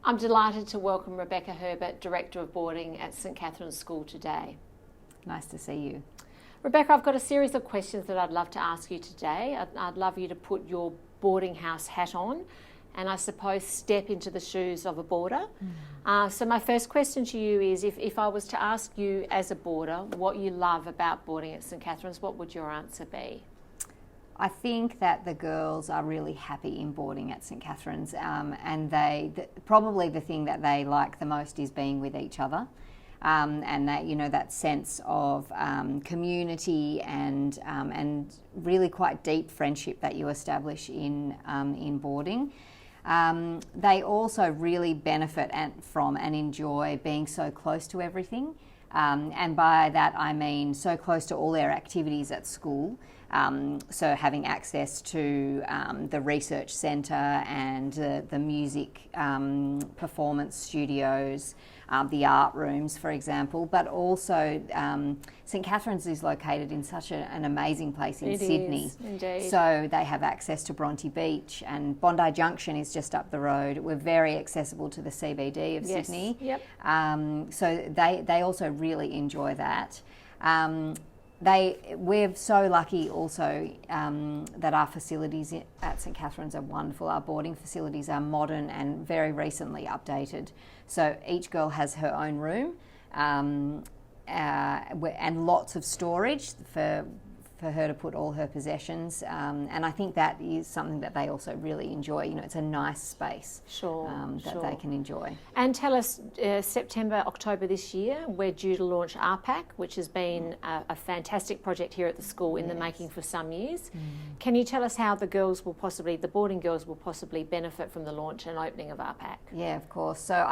I'm delighted to welcome Rebecca Herbert, Director of Boarding at St Catherine's School today. Nice to see you. Rebecca, I've got a series of questions that I'd love to ask you today. I'd love you to put your boarding house hat on and I suppose step into the shoes of a boarder. So my first question to you is, if I was to ask you as a boarder what you love about boarding at St Catherine's, what would your answer be? I think that the girls are really happy in boarding at St Catherine's, and probably the thing that they like the most is being with each other, and that, you know, that sense of community and really quite deep friendship that you establish in boarding. They also really benefit from and enjoy being so close to everything, and by that I mean so close to all their activities at school. So having access to the research centre and the music performance studios, the art rooms, for example, but also St Catherine's is located in such an amazing place in Sydney. Indeed. So they have access to Bronte Beach, and Bondi Junction is just up the road. We're very accessible to the CBD of Sydney. Yep. So they also really enjoy that. We're so lucky also that our facilities at St Catherine's are wonderful. Our boarding facilities are modern and very recently updated. So each girl has her own room and lots of storage for her to put all her possessions, and I think that is something that they also really enjoy. You know, it's a nice space that they can enjoy. And tell us, September, October this year, we're due to launch RPAC, which has been a fantastic project here at the school in the making for some years. Can you tell us how the boarding girls will possibly benefit from the launch and opening of RPAC? Yeah, of course. So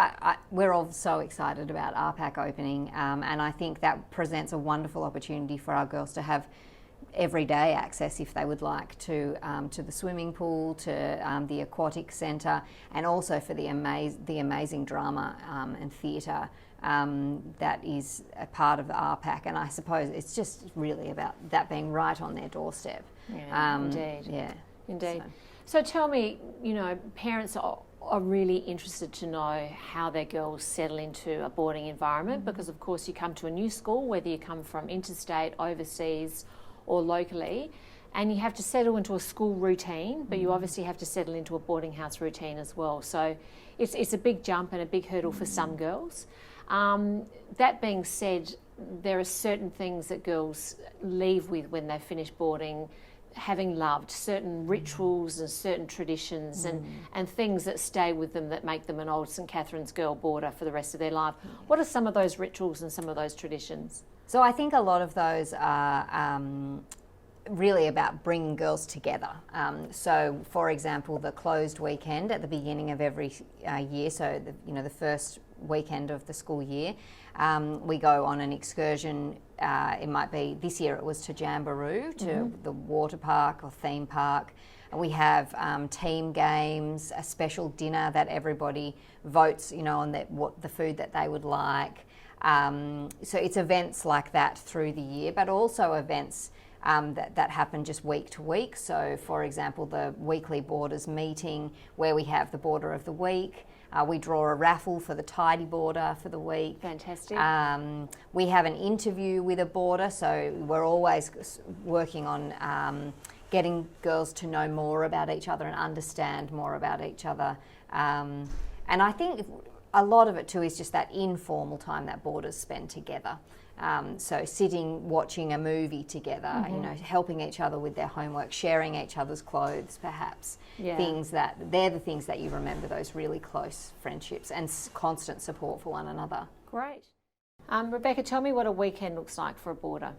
we're all so excited about RPAC opening, and I think that presents a wonderful opportunity for our girls to have everyday access, if they would like, to the swimming pool, to the aquatic centre, and also for the amazing drama and theatre that is a part of the RPAC. And I suppose it's just really about that being right on their doorstep. Yeah, indeed. Yeah, indeed. So tell me, you know, parents are really interested to know how their girls settle into a boarding environment, because of course you come to a new school, whether you come from interstate, overseas or locally, and you have to settle into a school routine, but you obviously have to settle into a boarding house routine as well. So it's a big jump and a big hurdle for some girls. That being said, there are certain things that girls leave with when they finish boarding, having loved certain rituals and certain traditions and things that stay with them that make them an old St Catherine's girl boarder for the rest of their life. What are some of those rituals and some of those traditions? So I think a lot of those are really about bringing girls together. So, for example, the closed weekend at the beginning of every year, so the first weekend of the school year, we go on an excursion. It might be, this year it was to Jamboree, to the water park or theme park. We have team games, a special dinner that everybody votes, on what the food that they would like. So it's events like that through the year, but also events that happen just week to week. So, for example, the weekly boarders meeting where we have the boarder of the week. We draw a raffle for the tidy boarder for the week. Fantastic. We have an interview with a boarder, so we're always working on getting girls to know more about each other and understand more about each other. And I think a lot of it too is just that informal time that boarders spend together. So sitting, watching a movie together, helping each other with their homework, sharing each other's clothes, perhaps. Yeah. They're the things that you remember, those really close friendships and constant support for one another. Great. Rebecca, tell me what a weekend looks like for a boarder.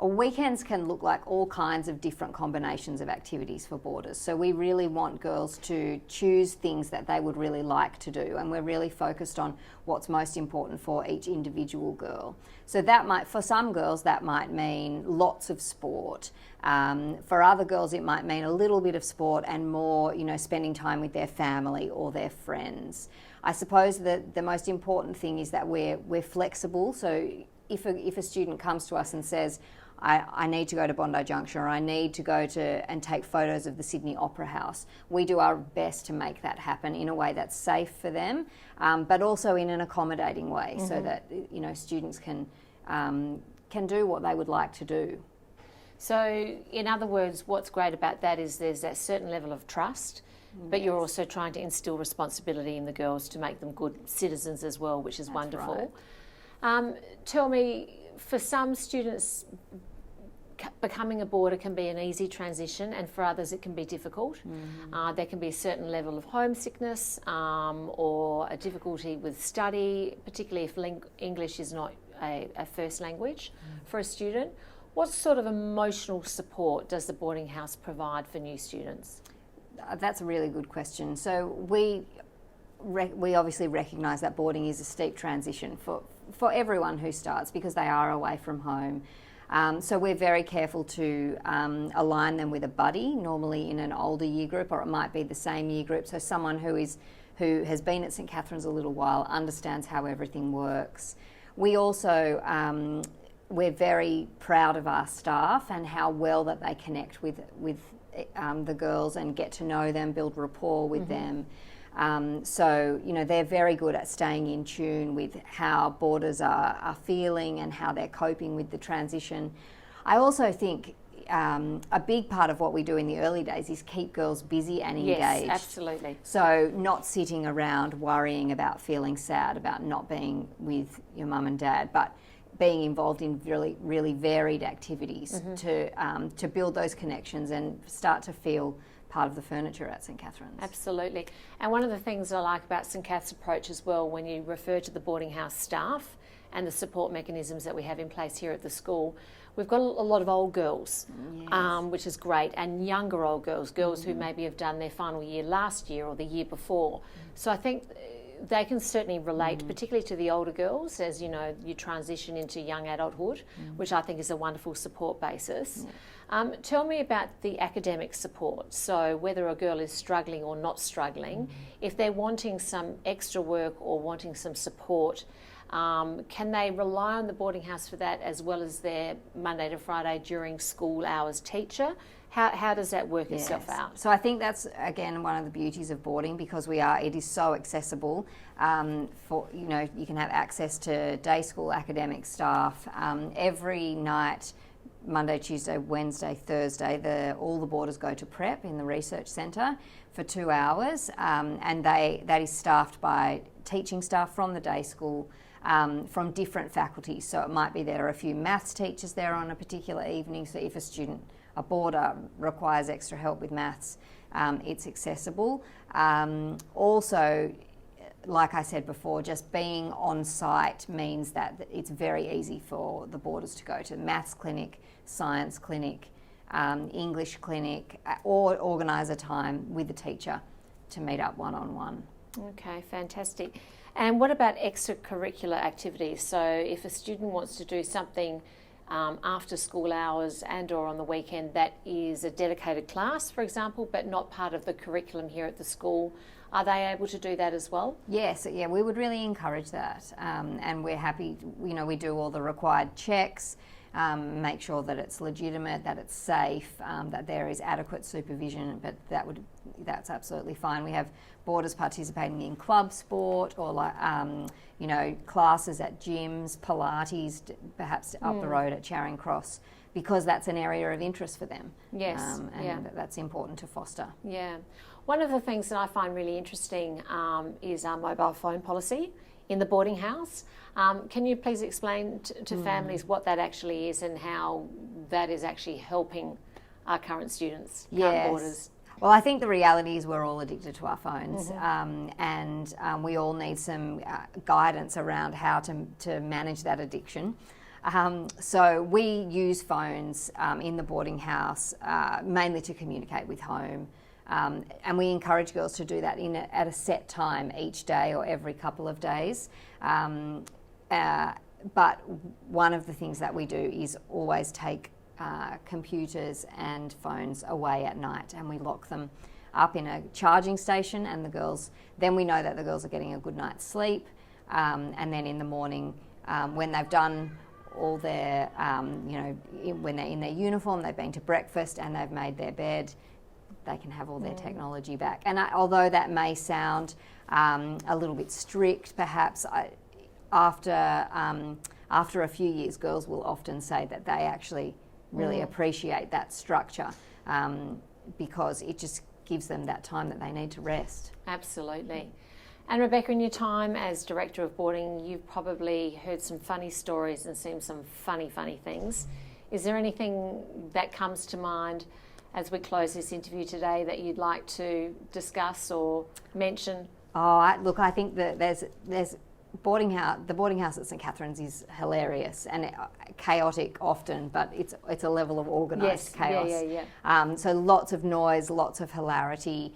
Weekends can look like all kinds of different combinations of activities for boarders. So we really want girls to choose things that they would really like to do, and we're really focused on what's most important for each individual girl. So for some girls, that might mean lots of sport. For other girls, it might mean a little bit of sport and more, spending time with their family or their friends. I suppose that the most important thing is that we're flexible. So if a student comes to us and says, I need to go to Bondi Junction, or I need to go to and take photos of the Sydney Opera House. We do our best to make that happen in a way that's safe for them, but also in an accommodating way, so that students can do what they would like to do. So, in other words, what's great about that is there's that certain level of trust, but you're also trying to instill responsibility in the girls to make them good citizens as well, which is That's wonderful. right. Tell me, for some students, becoming a boarder can be an easy transition, and for others it can be difficult. There can be a certain level of homesickness or a difficulty with study, particularly if English is not a first language for a student. What sort of emotional support does the boarding house provide for new students? That's a really good question. So we obviously recognise that boarding is a steep transition for everyone who starts, because they are away from home. So we're very careful to align them with a buddy, normally in an older year group, or it might be the same year group. So someone who has been at St Catherine's a little while, understands how everything works. We also we're very proud of our staff and how well that they connect with the girls and get to know them, build rapport with them. So they're very good at staying in tune with how boarders are feeling and how they're coping with the transition. I also think a big part of what we do in the early days is keep girls busy and engaged. Yes, absolutely. So not sitting around worrying about feeling sad about not being with your mum and dad, but being involved in really, really varied activities to build those connections and start to feel part of the furniture at St Catherine's. Absolutely. And one of the things I like about St Cath's approach as well, when you refer to the boarding house staff and the support mechanisms that we have in place here at the school, we've got a lot of old girls, which is great, and younger old girls who maybe have done their final year last year or the year before. So I think they can certainly relate, particularly to the older girls, as you transition into young adulthood, which I think is a wonderful support basis. Tell me about the academic support. So whether a girl is struggling or not struggling, if they're wanting some extra work or wanting some support, can they rely on the boarding house for that, as well as their Monday to Friday during school hours teacher? How does that work itself out? So I think that's, again, one of the beauties of boarding, because it is so accessible. You can have access to day school academic staff every night. Monday, Tuesday, Wednesday, Thursday, all the boarders go to prep in the research centre for 2 hours, and that is staffed by teaching staff from the day school, from different faculties. So it might be there are a few maths teachers there on a particular evening, so if a boarder requires extra help with maths, it's accessible. Also, like I said before, just being on site means that it's very easy for the boarders to go to maths clinic, science clinic, English clinic, or organise a time with the teacher to meet up one-on-one. Okay, fantastic. And what about extracurricular activities? So if a student wants to do something after school hours and or on the weekend that is a dedicated class, for example, but not part of the curriculum here at the school, are they able to do that as well? Yes, we would really encourage that, and we're happy. We do all the required checks, make sure that it's legitimate, that it's safe, that there is adequate supervision. But that's absolutely fine. We have boarders participating in club sport, or classes at gyms, Pilates, perhaps up the road at Charing Cross, because that's an area of interest for them. Yes, that's important to foster. Yeah. One of the things that I find really interesting is our mobile phone policy in the boarding house. Can you please explain to families what that actually is and how that is actually helping our current students, current boarders? Well, I think the reality is we're all addicted to our phones, and we all need some guidance around how to manage that addiction. So we use phones in the boarding house mainly to communicate with home. And we encourage girls to do that at a set time each day or every couple of days. But one of the things that we do is always take computers and phones away at night, and we lock them up in a charging station, and then we know that the girls are getting a good night's sleep. And then in the morning, when they've done all their, when they're in their uniform, they've been to breakfast and they've made their bed, they can have all their technology back. And although that may sound a little bit strict, perhaps, after a few years, girls will often say that they actually really appreciate that structure because it just gives them that time that they need to rest. Absolutely. And Rebecca, in your time as Director of Boarding, you've probably heard some funny stories and seen some funny things. Is there anything that comes to mind as we close this interview today that you'd like to discuss or mention? Look, I think that there's the boarding house at St Catherine's is hilarious and chaotic often, but it's a level of organised chaos. Yeah. So lots of noise, lots of hilarity.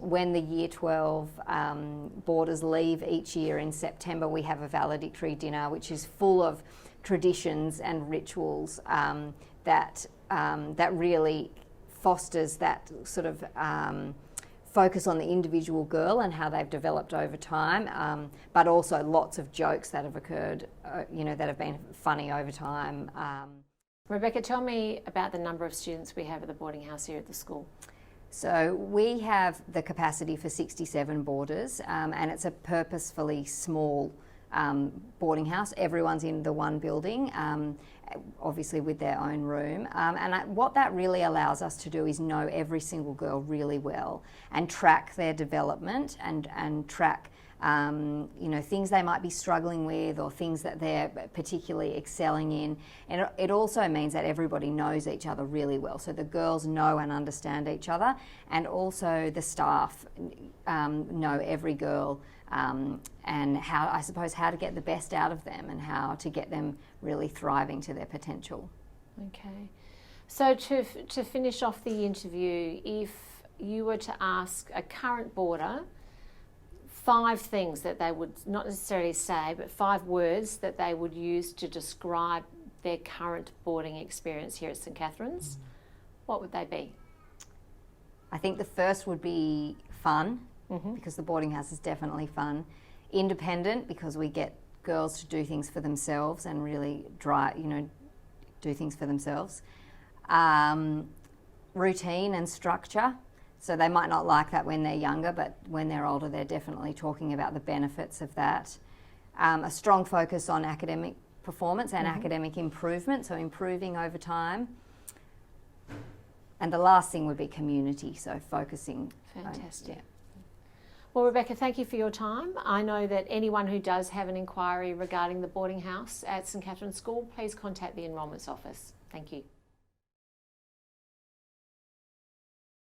When the Year 12 boarders leave each year in September, we have a valedictory dinner, which is full of traditions and rituals that really fosters that sort of focus on the individual girl and how they've developed over time, but also lots of jokes that have occurred, that have been funny over time. Rebecca, tell me about the number of students we have at the boarding house here at the school. So we have the capacity for 67 boarders, and it's a purposefully small boarding house. Everyone's in the one building, obviously with their own room. What that really allows us to do is know every single girl really well and track their development and track things they might be struggling with or things that they're particularly excelling in. And it also means that everybody knows each other really well. So the girls know and understand each other, and also the staff know every girl and how to get the best out of them and how to get them really thriving to their potential. Okay. So to finish off the interview, if you were to ask a current boarder 5 things that they would not necessarily say, but 5 words that they would use to describe their current boarding experience here at St Catherine's, what would they be? I think the first would be fun, because the boarding house is definitely fun. Independent, because we get girls to do things for themselves and really do things for themselves. Routine and structure. So they might not like that when they're younger, but when they're older, they're definitely talking about the benefits of that. A strong focus on academic performance and academic improvement, so improving over time. And the last thing would be community, so focusing. Fantastic. Well, Rebecca, thank you for your time. I know that anyone who does have an inquiry regarding the boarding house at St Catherine's School, please contact the enrolments office. Thank you.